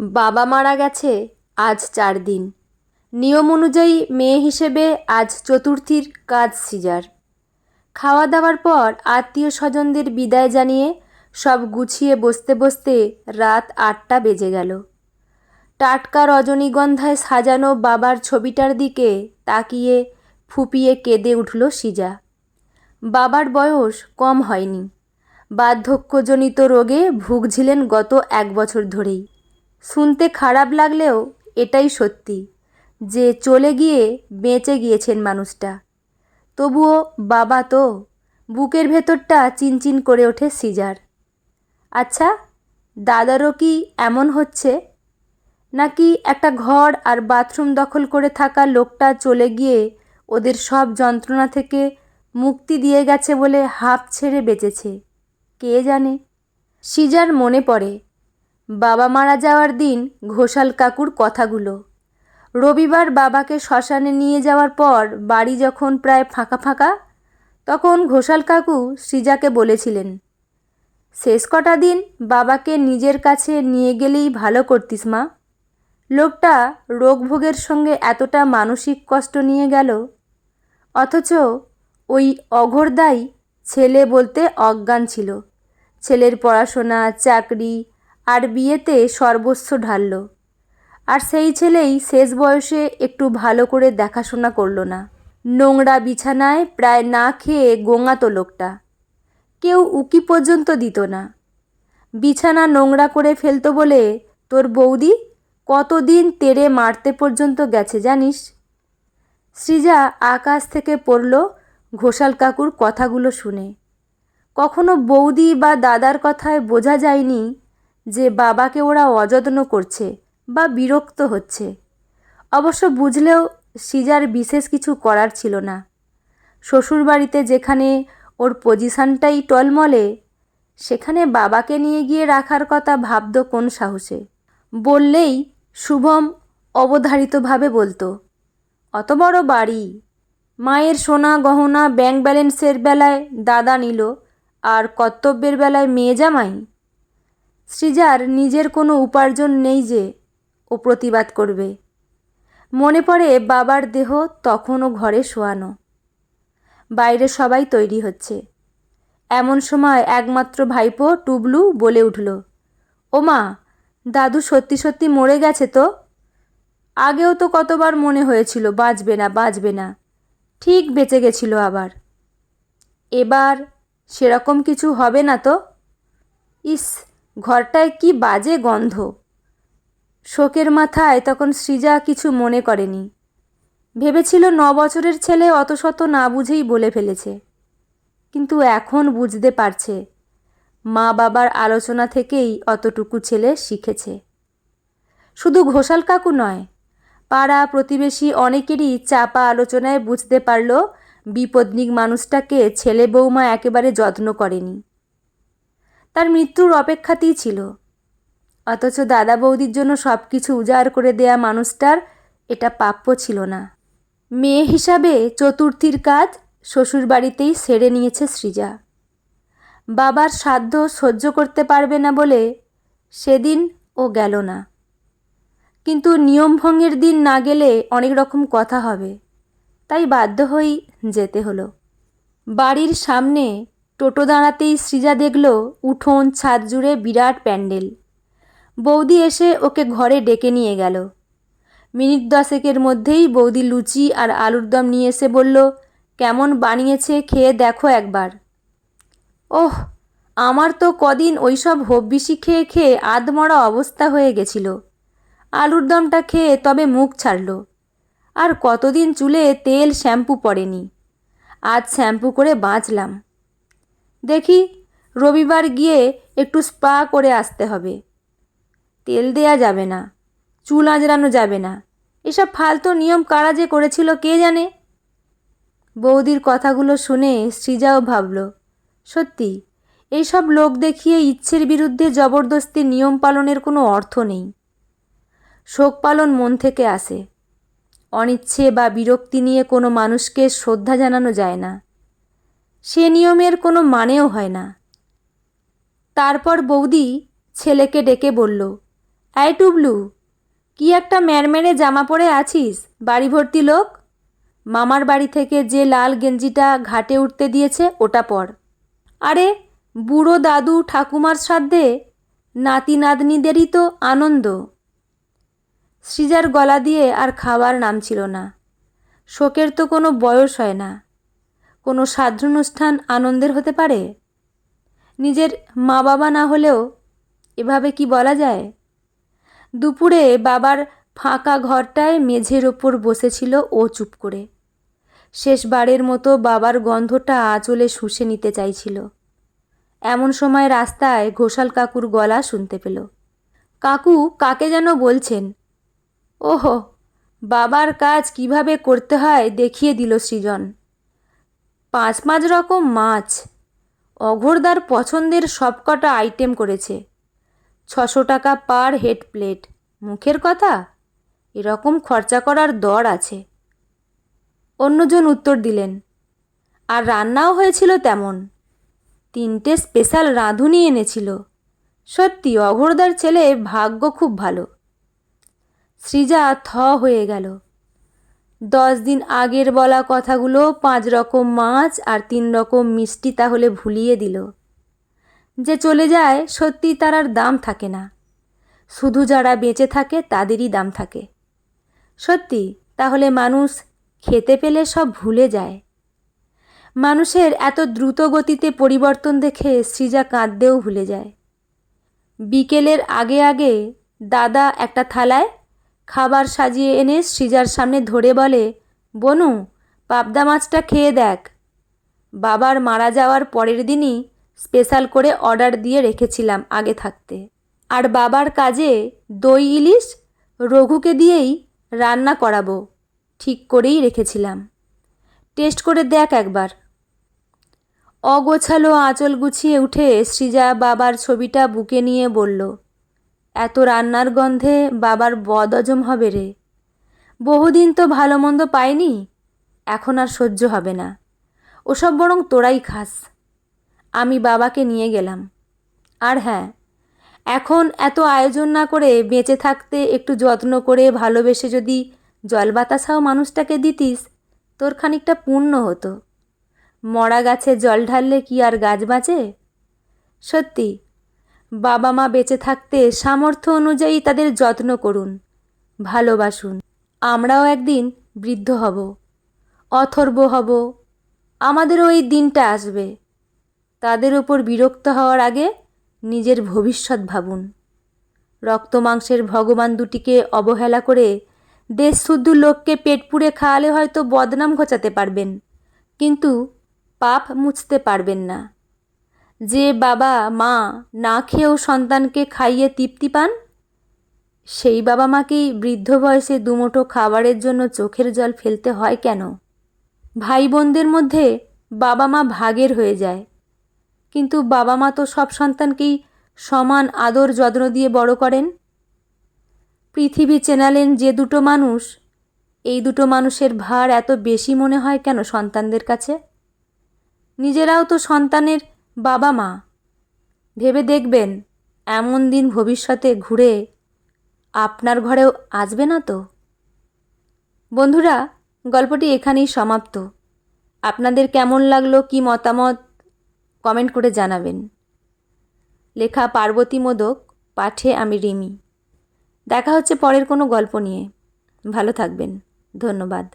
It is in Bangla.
বাবা মারা গেছে আজ 4 দিন। নিয়ম অনুযায়ী মেয়ে হিসেবে আজ চতুর্থীর কাজ সিজার। খাওয়া দাওয়ার পর আত্মীয় স্বজনদের বিদায় জানিয়ে সব গুছিয়ে বসতে বসতে রাত 8টা বেজে গেল। টাটকা রজনীগন্ধায় সাজানো বাবার ছবিটার দিকে তাকিয়ে ফুপিয়ে কেঁদে উঠল সিজা। বাবার বয়স কম হয়নি, বার্ধক্যজনিত রোগে ভুগছিলেন গত 1 বছর ধরেই। শুনতে খারাপ লাগলেও এটাই সত্যি যে চলে গিয়ে বেঁচে গিয়েছেন মানুষটা। তবুও বাবা তো, বুকের ভেতরটা চিনচিন করে ওঠে সিজার। আচ্ছা, দাদারও কি এমন হচ্ছে, নাকি একটা ঘর আর বাথরুম দখল করে থাকা লোকটা চলে গিয়ে ওদের সব যন্ত্রণা থেকে মুক্তি দিয়ে গেছে বলে হাঁপ ছেড়ে বেঁচেছে, কে জানে। সিজার মনে পড়ে বাবা মারা যাওয়ার দিন ঘোষাল কাকুর কথাগুলো। রবিবার বাবাকে শ্মশানে নিয়ে যাওয়ার পর বাড়ি যখন প্রায় ফাঁকা ফাঁকা, তখন ঘোষাল কাকু সৃজাকে বলেছিলেন, শেষ কটা দিন বাবাকে নিজের কাছে নিয়ে গেলেই ভালো করতিস মা। লোকটা রোগভোগের সঙ্গে এতটা মানসিক কষ্ট নিয়ে গেল, অথচ ওই অঘোরদাই ছেলে বলতে অজ্ঞান ছিল। ছেলের পড়াশোনা, চাকরি আর বিয়েতে সর্বস্ব ঢালল, আর সেই ছেলেই শেষ বয়সে একটু ভালো করে দেখাশোনা করলো না। নোংরা বিছানায় প্রায় না খেয়ে গোঙাতো লোকটা, কেউ উকি পর্যন্ত দিত না। বিছানা নোংরা করে ফেলতো বলে তোর বৌদি কতদিন তেড়ে মারতে পর্যন্ত গেছে জানিস। সৃজা আকাশ থেকে পড়ল ঘোষাল কাকুর কথাগুলো শুনে। কখনো বৌদি বা দাদার কথায় বোঝা যায়নি যে বাবাকে ওরা অযত্ন করছে বা বিরক্ত হচ্ছে। অবশ্য বুঝলেও সৃজার বিশেষ কিছু করার ছিল না। শ্বশুরবাড়িতে যেখানে ওর পজিশনটাই টলমলে, সেখানে বাবাকে নিয়ে গিয়ে রাখার কথা ভাবত কোন সাহসে। বললেই শুভম অবধারিতভাবে বলতো, অত বড় বাড়ি, মায়ের সোনা গহনা ব্যাংক ব্যালেন্সের বেলায় দাদা নিল, আর কর্তব্যের বেলায় মেয়ে জামাই। সৃজার নিজের কোনো উপার্জন নেই যে ও প্রতিবাদ করবে। মনে পড়ে বাবার দেহ তখনও ঘরে শোয়ানো, বাইরে সবাই তৈরি হচ্ছে। এমন সময় একমাত্র ভাইপো টুবলু বলে উঠল, ও মা, দাদু সত্যি সত্যি মরে গেছে তো? আগেও তো কতবার মনে হয়েছিল বাঁচবে না বাঁচবে না, ঠিক বেঁচে গেছিল আবার। এবার সেরকম কিছু হবে না তো? ইস, ঘরটায় কি বাজে গন্ধ। শোকের মাথায় তখন সৃজা কিছু মনে করেনি। ভেবেছিল 9 বছরের ছেলে অত শত না বুঝেই বলে ফেলেছে, কিন্তু এখন বুঝতে পারছে মা বাবার আলোচনা থেকেই অতটুকু ছেলে শিখেছে। শুধু ঘোষাল কাকু নয়, পাড়া প্রতিবেশী অনেকেরই চাপা আলোচনায় বুঝতে পারল বিপদনিক মানুষটাকে ছেলে বৌমা একেবারে যত্ন করেনি, তার মৃত্যুর অপেক্ষাতেই ছিল। অথচ দাদা বৌদির জন্য সব কিছু উজাড় করে দেয়া মানুষটার এটা প্রাপ্য ছিল না। মেয়ে হিসাবে চতুর্থীর কাজ শ্বশুরবাড়িতেই সেরে নিয়েছে সৃজা। বাবার সাধ্য সহ্য করতে পারবে না বলে সেদিন ও গেল না, কিন্তু নিয়মভঙ্গের দিন না গেলে অনেক রকম কথা হবে, তাই বাধ্য হয়েই যেতে হলো। বাড়ির সামনে টোটো দাঁড়াতেই সৃজা দেখল উঠোন ছাদ জুড়ে বিরাট প্যান্ডেল। বৌদি এসে ওকে ঘরে ডেকে নিয়ে গেল। মিনিট 10-এর মধ্যেই বৌদি লুচি আর আলুর দম নিয়ে এসে বলল, কেমন বানিয়েছে খেয়ে দেখো একবার। ওহ, আমার তো কদিন ওইসব হব্বিসি খেয়ে খেয়ে আধমরা অবস্থা হয়ে গেছিল। আলুর দমটা খেয়ে তবে মুখ ছাড়ল। আর কতদিন চুলে তেল শ্যাম্পু পড়েনি, আজ শ্যাম্পু করে বাঁচলাম। দেখি রবিবার গিয়ে একটু স্পা করে আসতে হবে। তেল দেয়া যাবে না, চুল আঁচড়ানো যাবে না, এসব ফালতু নিয়ম কারা যে করেছিল কে জানে। বৌদির কথাগুলো শুনে সৃজাও ভাবল, সত্যি এইসব লোক দেখিয়ে ইচ্ছের বিরুদ্ধে জবরদস্তি নিয়ম পালনের কোনো অর্থ নেই। শোক পালন মন থেকে আসে, অনিচ্ছে বা বিরক্তি নিয়ে কোনো মানুষকে শ্রদ্ধা জানানো যায় না, সে নিয়মের কোনো মানেও হয় না। তারপর বৌদি ছেলেকে ডেকে বলল, এই টুবলু, কি একটা ম্যারমেরে জামা পরে আছিস? বাড়ি ভর্তি লোক। মামার বাড়ি থেকে যে লাল গেঞ্জিটা ঘাটে উঠতে দিয়েছে ওটা পর। আরে বুড়ো দাদু ঠাকুমার শ্রাদ্ধে নাতি নাতনিদেরই তো আনন্দ। সৃজার গলা দিয়ে আর খাবার নামছিল না। শোকের তো কোনো বয়স হয় না। কোনো শ্রাদ্ধানুষ্ঠান আনন্দের হতে পারে? নিজের মা বাবা না হলেও এভাবে কি বলা যায়? দুপুরে বাবার ফাঁকা ঘরটায় মেঝের ওপর বসেছিল ও চুপ করে। শেষবারের মতো বাবার গন্ধটা আঁচলে শুষে নিতে চাইছিল। এমন সময় রাস্তায় ঘোষাল কাকুর গলা শুনতে পেল। কাকু কাকে যেন বলছেন। ওহো, বাবার কাজ কিভাবে করতে হয় দেখিয়ে দিল সৃজন। 5 রকম মাছ। অঘোরদার পছন্দের সবকটা আইটেম করেছে। 600 টাকা পার হেড প্লেট। মুখের কথা, এরকম খরচা করার দর আছে। অন্যজন উত্তর দিলেন, আর রান্নাও হয়েছিল তেমন। 3টে স্পেশাল রাঁধুনি এনেছিল। সত্যি অঘোরদার ছেলে ভাগ্য খুব ভালো। সৃজা থ হয়ে গেল। 10 দিন আগের বলা কথাগুলো 5 রকম মাছ আর 3 রকম মিষ্টি তাহলে ভুলিয়ে দিল। যে চলে যায় সত্যি তার আর দাম থাকে না। শুধু যারা বেঁচে থাকে তাদেরই দাম থাকে। সত্যি, তাহলে মানুষ খেতে পেলে সব ভুলে যায়। মানুষের এত দ্রুত গতিতে পরিবর্তন দেখে সৃজা কাঁদতেও ভুলে যায়। বিকেলের আগে আগে দাদা একটা থালায় খাবার সাজিয়ে এনে সৃজার সামনে ধরে বলে, বনু, পাবদা মাছটা খেয়ে দেখ। বাবার মারা যাওয়ার পরের দিনই স্পেশাল করে অর্ডার দিয়ে রেখেছিলাম আগে থাকতে। আর বাবার কাজে দই ইলিশ রঘুকে দিয়েই রান্না করাবো ঠিক করেই রেখেছিলাম। টেস্ট করে দেখ একবার। অগোছালো আঁচল গুছিয়ে উঠে সৃজা বাবার ছবিটা বুকে নিয়ে বলল, এত রান্নার গন্ধে বাবার বদহজম হবে রে। বহুদিন তো ভালো মন্দ পাইনি, এখন আর সহ্য হবে না। ওসব বরং তোরাই খাস। আমি বাবাকে নিয়ে গেলাম। আর হ্যাঁ, এখন এত আয়োজন না করে বেঁচে থাকতে একটু যত্ন করে ভালোবেসে যদি জল বাতাসাও মানুষটাকে দিতিস, তোর খানিকটা পুণ্য হতো। মরা গাছে জল ঢাললে কি আর গাছ বাঁচে? সত্যি, বাবা মা বেঁচে থাকতে সামর্থ্য অনুযায়ী তাদের যত্ন করুন, ভালোবাসুন। আমরাও একদিন বৃদ্ধ হব, অথর্ব হব, আমাদেরও ওই দিনটা আসবে। তাদের ওপর বিরক্ত হওয়ার আগে নিজের ভবিষ্যৎ ভাবুন। রক্ত মাংসের ভগবান দুটিকে অবহেলা করে দেশ শুদ্ধ লোককে পেট পুড়ে খাওয়ালে হয়তো বদনাম ঘোচাতে পারবেন, কিন্তু পাপ মুছতে পারবেন না। যে বাবা মা না খেয়েও সন্তানকে খাইয়ে তৃপ্তি পান, সেই বাবা মাকেই বৃদ্ধ বয়সে দুমুঠো খাবারের জন্য চোখের জল ফেলতে হয় কেন? ভাই বোনদের মধ্যে বাবা মা ভাগের হয়ে যায়, কিন্তু বাবা মা তো সব সন্তানকেই সমান আদর যত্ন দিয়ে বড় করেন। পৃথিবী চেনালেন যে দুটো মানুষ, এই দুটো মানুষের ভার এত বেশি মনে হয় কেন সন্তানদের কাছে? নিজেরাও তো সন্তানের বাবা মা। ভেবে দেখবেন, এমন দিন ভবিষ্যতে ঘুরে আপনার ঘরেও আসবে না তো? বন্ধুরা, গল্পটি এখানেই সমাপ্ত। আপনাদের কেমন লাগলো, কি মতামত কমেন্ট করে জানাবেন। লেখা পার্বতী মোদক, পাঠে আমি রিমি। দেখা হচ্ছে পরের কোনো গল্প নিয়ে। ভালো থাকবেন। ধন্যবাদ।